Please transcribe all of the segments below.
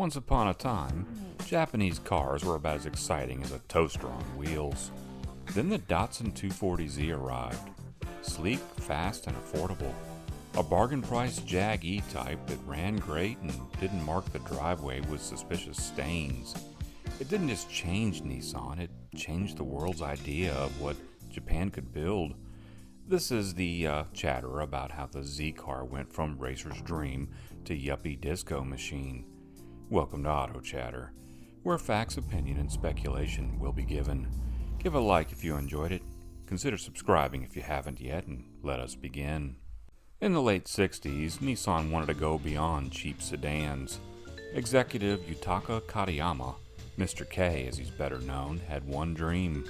Once upon a time, Japanese cars were about as exciting as a toaster on wheels. Then the Datsun 240Z arrived. Sleek, fast, and affordable. A bargain-price Jag E-Type that ran great and didn't mark the driveway with suspicious stains. It didn't just change Nissan, it changed the world's idea of what Japan could build. This is the chatter about how the Z car went from racer's dream to yuppie disco machine. Welcome to Auto Chatter, where facts, opinion, and speculation will be given. Give a like if you enjoyed it. Consider subscribing if you haven't yet, and let us begin. In the late 60s, Nissan wanted to go beyond cheap sedans. Executive Yutaka Katayama, Mr. K as he's better known, had one dream: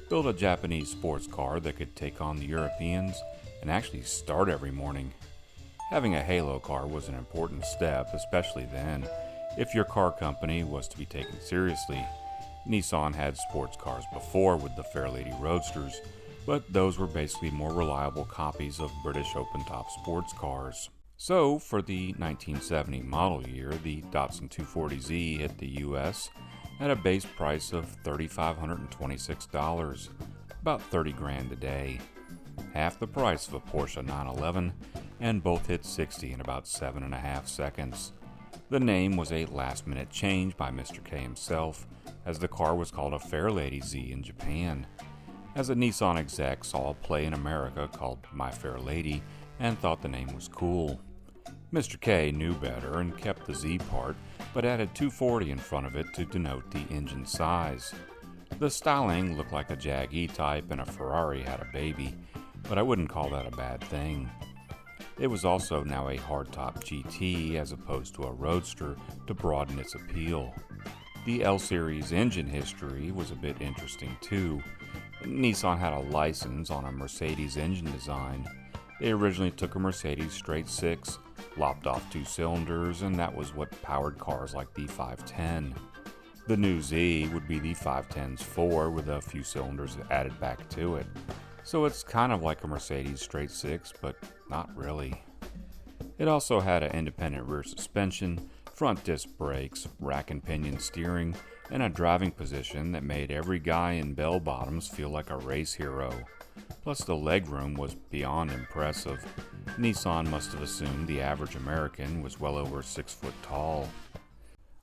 build a Japanese sports car that could take on the Europeans and actually start every morning. Having a halo car was an important step, especially then, if your car company was to be taken seriously. Nissan had sports cars before with the Fairlady Roadsters, but those were basically more reliable copies of British open-top sports cars. So, for the 1970 model year, the Datsun 240Z hit the US at a base price of $3,526, about $30,000 today. Half the price of a Porsche 911, and both hit 60 in about 7.5 seconds. The name was a last-minute change by Mr. K himself, as the car was called a Fairlady Z in Japan, as a Nissan exec saw a play in America called My Fair Lady and thought the name was cool. Mr. K knew better and kept the Z part, but added 240 in front of it to denote the engine size. The styling looked like a Jag E-Type and a Ferrari had a baby, but I wouldn't call that a bad thing. It was also now a hardtop GT as opposed to a Roadster to broaden its appeal. The L-Series engine history was a bit interesting too. Nissan had a license on a Mercedes engine design. They originally took a Mercedes straight six, lopped off 2 cylinders, and that was what powered cars like the 510. The new Z would be the 510's 4 with a few cylinders added back to it. So it's kind of like a Mercedes straight six, but not really. It also had an independent rear suspension, front disc brakes, rack and pinion steering, and a driving position that made every guy in bell bottoms feel like a race hero. Plus the legroom was beyond impressive. Nissan must have assumed the average American was well over 6 foot tall.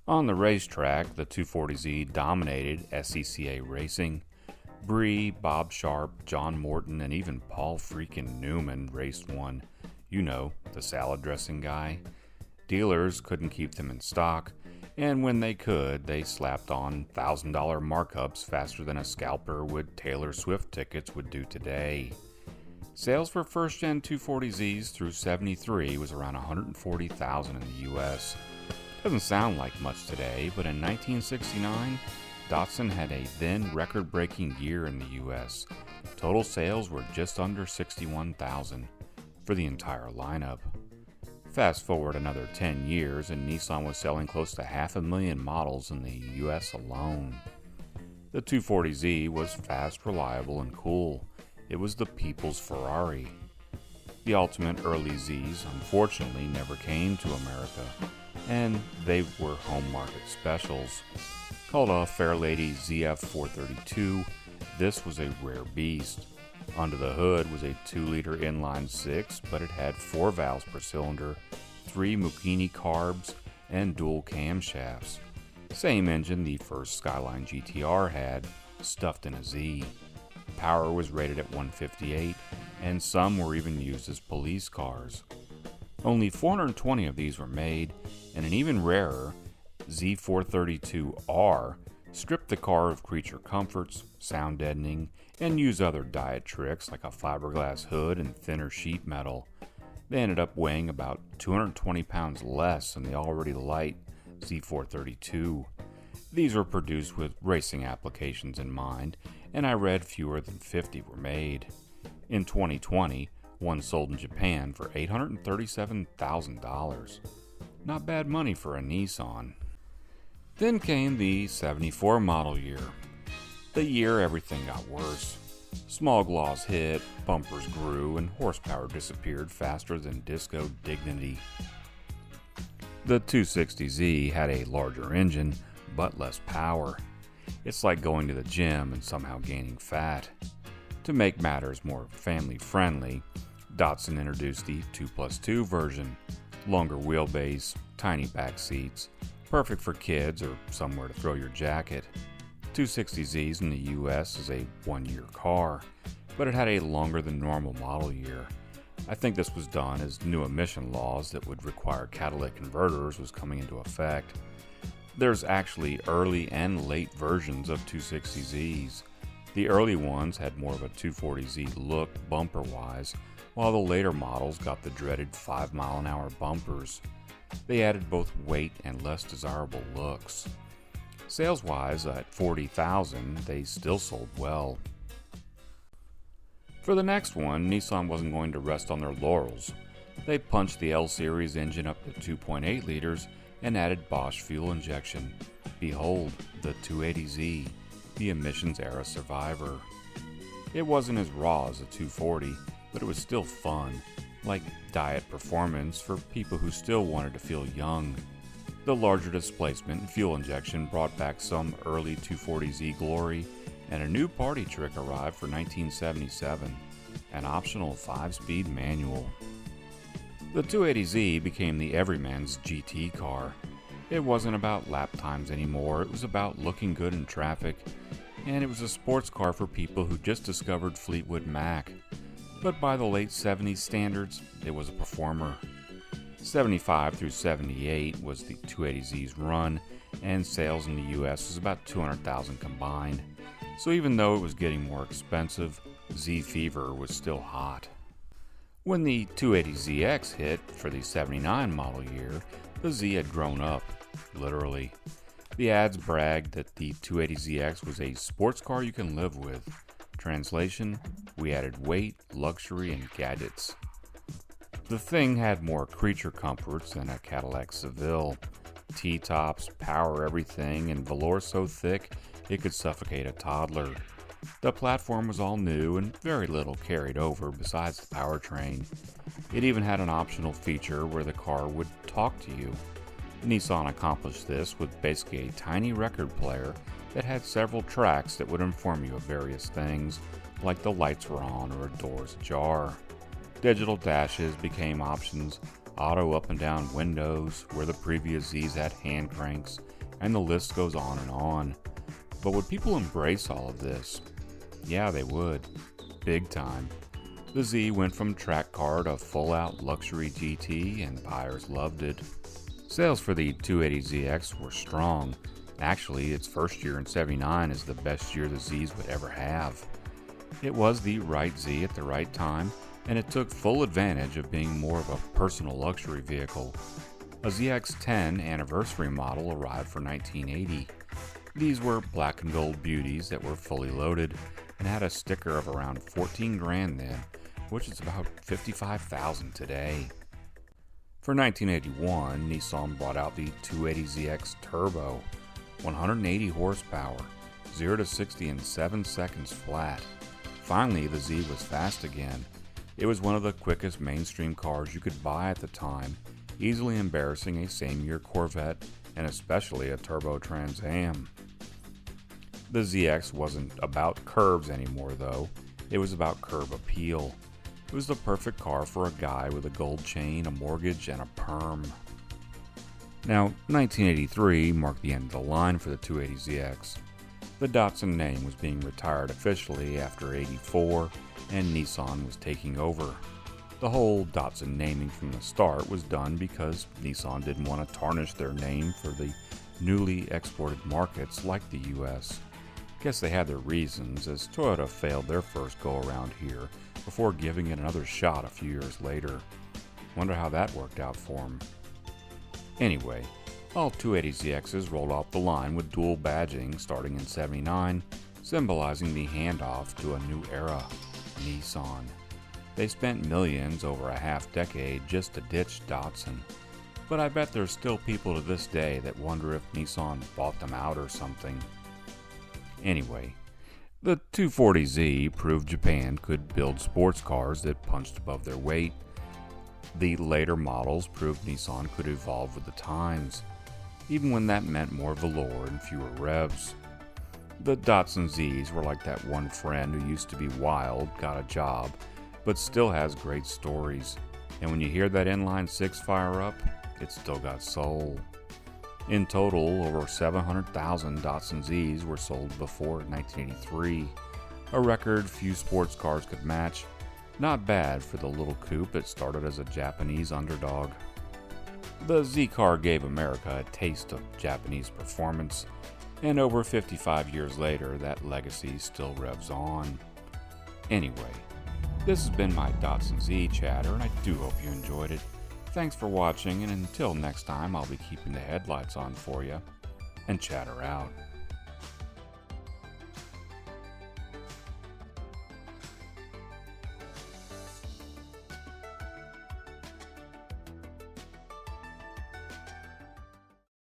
On the racetrack, the 240Z dominated SCCA racing. Bree, Bob Sharp, John Morton, and even Paul freaking Newman raced one. You know, the salad dressing guy. Dealers couldn't keep them in stock, and when they could, they slapped on $1,000 markups faster than a scalper with Taylor Swift tickets would do today. Sales for first-gen 240Zs through 73 was around 140,000 in the US. Doesn't sound like much today, but in 1969, Datsun had a then record-breaking year in the US. Total sales were just under 61,000 for the entire lineup. Fast forward another 10 years and Nissan was selling close to 500,000 models in the US alone. The 240Z was fast, reliable, and cool. It was the people's Ferrari. The ultimate early Zs unfortunately never came to America, and they were home market specials. Called a Fairlady ZF432, this was a rare beast. Under the hood was a 2-liter inline 6, but it had 4 valves per cylinder, 3 Mukini carbs, and dual camshafts. Same engine the first Skyline GTR had, stuffed in a Z. Power was rated at 158, and some were even used as police cars. Only 420 of these were made, and an even rarer Z432R stripped the car of creature comforts, sound deadening, and used other diet tricks like a fiberglass hood and thinner sheet metal. They ended up weighing about 220 pounds less than the already light Z432. These were produced with racing applications in mind, and I read fewer than 50 were made. In 2020, one sold in Japan for $837,000. Not bad money for a Nissan. Then came the 74 model year. The year everything got worse. Small gloss hit, bumpers grew, and horsepower disappeared faster than disco dignity. The 260Z had a larger engine, but less power. It's like going to the gym and somehow gaining fat. To make matters more family-friendly, Datsun introduced the 2+2 version, longer wheelbase, tiny back seats, perfect for kids or somewhere to throw your jacket. 260Zs in the US is a one-year car, but it had a longer than normal model year. I think this was done as new emission laws that would require catalytic converters was coming into effect. There's actually early and late versions of 260Zs. The early ones had more of a 240Z look bumper-wise, while the later models got the dreaded 5-mile-an-hour bumpers. They added both weight and less desirable looks. Sales-wise, at $40,000, they still sold well. For the next one, Nissan wasn't going to rest on their laurels. They punched the L-Series engine up to 2.8 liters and added Bosch fuel injection. Behold, the 280Z, the emissions-era survivor. It wasn't as raw as a 240, but it was still fun, like diet performance for people who still wanted to feel young. The larger displacement and fuel injection brought back some early 240Z glory, and a new party trick arrived for 1977, an optional 5-speed manual. The 280Z became the everyman's GT car. It wasn't about lap times anymore, it was about looking good in traffic, and it was a sports car for people who just discovered Fleetwood Mac. But by the late 70s standards, it was a performer. 75 through 78 was the 280Z's run, and sales in the US was about 200,000 combined. So even though it was getting more expensive, Z fever was still hot. When the 280ZX hit for the 79 model year, the Z had grown up, literally. The ads bragged that the 280ZX was a sports car you can live with. Translation, we added weight, luxury, and gadgets. The thing had more creature comforts than a Cadillac Seville. T-tops, power everything, and velour so thick it could suffocate a toddler. The platform was all new and very little carried over besides the powertrain. It even had an optional feature where the car would talk to you. Nissan accomplished this with basically a tiny record player that had several tracks that would inform you of various things, like the lights were on or a door's ajar. Digital dashes became options, auto up and down windows, where the previous Zs had hand cranks, and the list goes on and on. But would people embrace all of this? Yeah, they would. Big time. The Z went from track car to full-out luxury GT, and buyers loved it. Sales for the 280ZX were strong. Actually, its first year in 79 is the best year the Zs would ever have. It was the right Z at the right time, and it took full advantage of being more of a personal luxury vehicle. A ZX-10 anniversary model arrived for 1980. These were black and gold beauties that were fully loaded and had a sticker of around 14 grand then, which is about 55,000 today. For 1981, Nissan brought out the 280ZX Turbo, 180 horsepower, 0 to 60 in 7 seconds flat. Finally, the Z was fast again. It was one of the quickest mainstream cars you could buy at the time, easily embarrassing a same-year Corvette and especially a Turbo Trans Am. The ZX wasn't about curves anymore though, it was about curb appeal. It was the perfect car for a guy with a gold chain, a mortgage, and a perm. Now, 1983 marked the end of the line for the 280ZX. The Datsun name was being retired officially after '84, and Nissan was taking over. The whole Datsun naming from the start was done because Nissan didn't want to tarnish their name for the newly exported markets like the US. Guess they had their reasons, as Toyota failed their first go-around here before giving it another shot a few years later. Wonder how that worked out for them. Anyway, all 280ZXs rolled off the line with dual badging starting in '79, symbolizing the handoff to a new era, Nissan. They spent millions over a half-decade just to ditch Datsun, but I bet there's still people to this day that wonder if Nissan bought them out or something. Anyway, the 240Z proved Japan could build sports cars that punched above their weight. The later models proved Nissan could evolve with the times, even when that meant more velour and fewer revs. The Datsun Zs were like that one friend who used to be wild, got a job, but still has great stories. And when you hear that inline 6 fire up, it's still got soul. In total, over 700,000 Datsun Zs were sold before 1983, a record few sports cars could match. Not bad for the little coupe that started as a Japanese underdog. The Z car gave America a taste of Japanese performance, and over 55 years later, that legacy still revs on. Anyway, this has been my Datsun Z chatter, and I do hope you enjoyed it. Thanks for watching, and until next time, I'll be keeping the headlights on for you. And chatter out.